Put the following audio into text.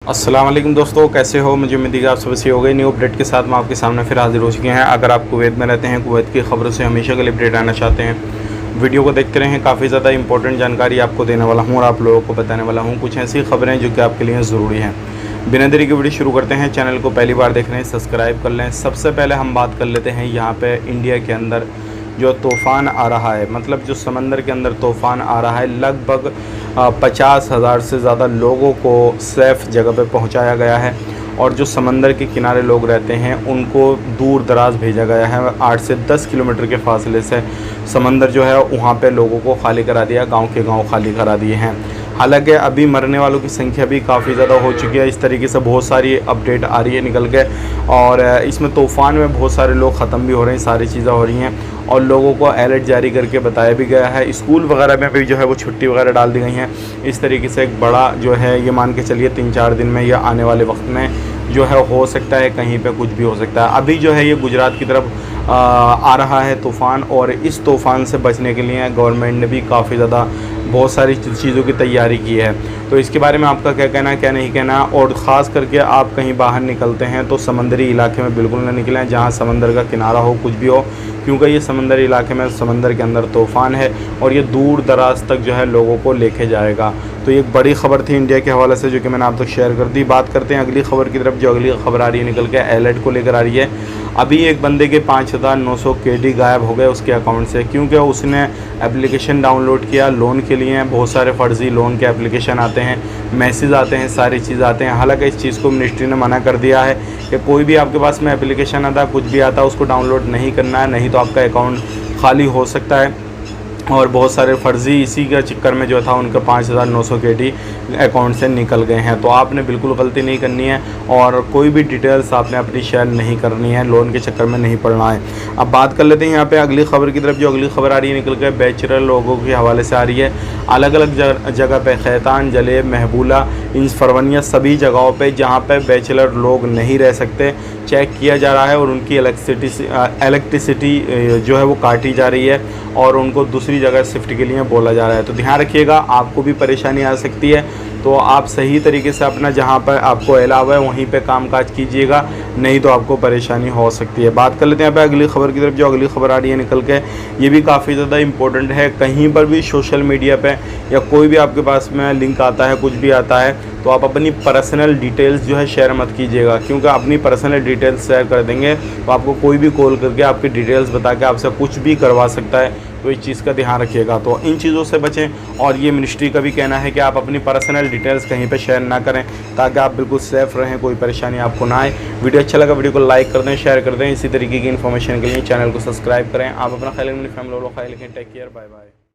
अस्सलाम वालेकुम दोस्तों, कैसे हो? मुझे उम्मीद है कि आप सब अच्छे हो गए। न्यू अपडेट के साथ मैं आपके सामने फिर हाजिर हो चुके हैं। अगर आप कुवैत में रहते हैं, कुवैत की ख़बरों से हमेशा के लिए अपडेट आना चाहते हैं, वीडियो को देखते रहें। काफ़ी ज़्यादा इंपॉर्टेंट जानकारी आपको देने वाला हूँ और आप लोगों को बताने वाला हूँ कुछ ऐसी खबरें जो कि आपके लिए ज़रूरी हैं। बिना देरी के वीडियो शुरू करते हैं। चैनल को पहली बार देख रहे हैं, सब्सक्राइब कर लें। सबसे पहले हम बात कर लेते हैं यहाँ पर इंडिया के अंदर जो तूफ़ान आ रहा है, मतलब जो समंदर के अंदर तूफ़ान आ रहा है, लगभग 50,000 से ज़्यादा लोगों को सेफ़ जगह पे पहुंचाया गया है। और जो समंदर के किनारे लोग रहते हैं उनको दूर दराज भेजा गया है। 8 से 10 किलोमीटर के फासले से समंदर जो है वहाँ पे लोगों को खाली करा दिया, गांव के गांव खाली करा दिए हैं। हालांकि अभी मरने वालों की संख्या भी काफ़ी ज़्यादा हो चुकी है। इस तरीके से बहुत सारी अपडेट आ रही है निकल के, और इसमें तूफ़ान में बहुत सारे लोग ख़त्म भी हो रहे हैं, सारी चीज़ें हो रही हैं और लोगों को अलर्ट जारी करके बताया भी गया है। स्कूल वगैरह में भी जो है वो छुट्टी वगैरह डाल दी गई हैं। इस तरीके से एक बड़ा जो है ये मान के चलिए 3-4 दिन में या आने वाले वक्त में जो है हो सकता है कहीं पे कुछ भी हो सकता है। अभी जो है ये गुजरात की तरफ आ रहा है तूफ़ान, और इस तूफ़ान से बचने के लिए गवर्नमेंट ने भी काफ़ी ज़्यादा बहुत सारी चीज़ों की तैयारी की है। तो इसके बारे में आपका क्या कहना है, क्या नहीं कहना? और ख़ास करके आप कहीं बाहर निकलते हैं तो समंदरी इलाके में बिल्कुल ना निकलें जहां समंदर का किनारा हो, कुछ भी हो, क्योंकि ये समंदरी इलाके में समंदर के अंदर तूफ़ान है और ये दूर दराज तक जो है लोगों को लेके जाएगा। तो ये एक बड़ी ख़बर थी इंडिया के हवाले से जो कि मैंने आप तक शेयर कर दी। बात करते हैं अगली ख़बर की तरफ। जो अगली ख़बर आ रही है निकल के अलर्ट को लेकर आ रही है। अभी एक बंदे के 5,900 KD गायब हो गए उसके अकाउंट से, क्योंकि उसने एप्लीकेशन डाउनलोड किया लोन के लिए। बहुत सारे फ़र्ज़ी लोन के एप्लीकेशन आते हैं, मैसेज आते हैं, सारी चीज़ आते हैं। हालांकि इस चीज़ को मिनिस्ट्री ने मना कर दिया है कि कोई भी आपके पास में एप्लीकेशन आता, कुछ भी आता, उसको डाउनलोड नहीं करना है, नहीं तो आपका अकाउंट खाली हो सकता है। और बहुत सारे फ़र्ज़ी इसी के चक्कर में जो था उनका 5,900 KD अकाउंट से निकल गए हैं। तो आपने बिल्कुल गलती नहीं करनी है और कोई भी डिटेल्स आपने अपनी शेयर नहीं करनी है, लोन के चक्कर में नहीं पड़ना है। अब बात कर लेते हैं यहाँ पे अगली ख़बर की तरफ। जो अगली ख़बर आ रही है निकल के बैचलर लोगों के हवाले से आ रही है। अलग अलग जगह पे खैतान, जलेब, महबूला, इन फरवनिया सभी जगहों पे जहाँ पे बैचलर लोग नहीं रह सकते चेक किया जा रहा है और उनकी इलेक्ट्रिसिटी जो है वो काटी जा रही है और उनको दूसरी जगह शिफ्ट के लिए बोला जा रहा है। तो ध्यान रखिएगा, आपको भी परेशानी आ सकती है, तो आप सही तरीके से अपना जहाँ पर आपको अलावा है वहीं पे कामकाज कीजिएगा, नहीं तो आपको परेशानी हो सकती है। बात कर लेते हैं यहाँ पे अगली ख़बर की तरफ। जो अगली ख़बर आ रही है निकल के, ये भी काफ़ी ज़्यादा इंपॉर्टेंट है। कहीं पर भी सोशल मीडिया पे या कोई भी आपके पास में लिंक आता है, कुछ भी आता है, तो आप अपनी पर्सनल डिटेल्स जो है शेयर मत कीजिएगा, क्योंकि अपनी पर्सनल डिटेल्स शेयर कर देंगे तो आपको कोई भी कॉल करके आपकी डिटेल्स बता के आपसे कुछ भी करवा सकता है। तो इस चीज़ का ध्यान रखिएगा। तो इन चीज़ों से बचें। और ये मिनिस्ट्री का भी कहना है कि आप अपनी पर्सनल डिटेल्स कहीं पे शेयर ना करें ताकि आप बिल्कुल सेफ़ रहें, कोई परेशानी आपको ना आए। वीडियो अच्छा लगा, वीडियो को लाइक कर दें, शेयर कर दें। इसी तरीके की इन्फॉर्मेशन के लिए चैनल को सब्सक्राइब करें। आप अपना ख्याल, फैमिली ख्याल रखें। Take care, bye bye.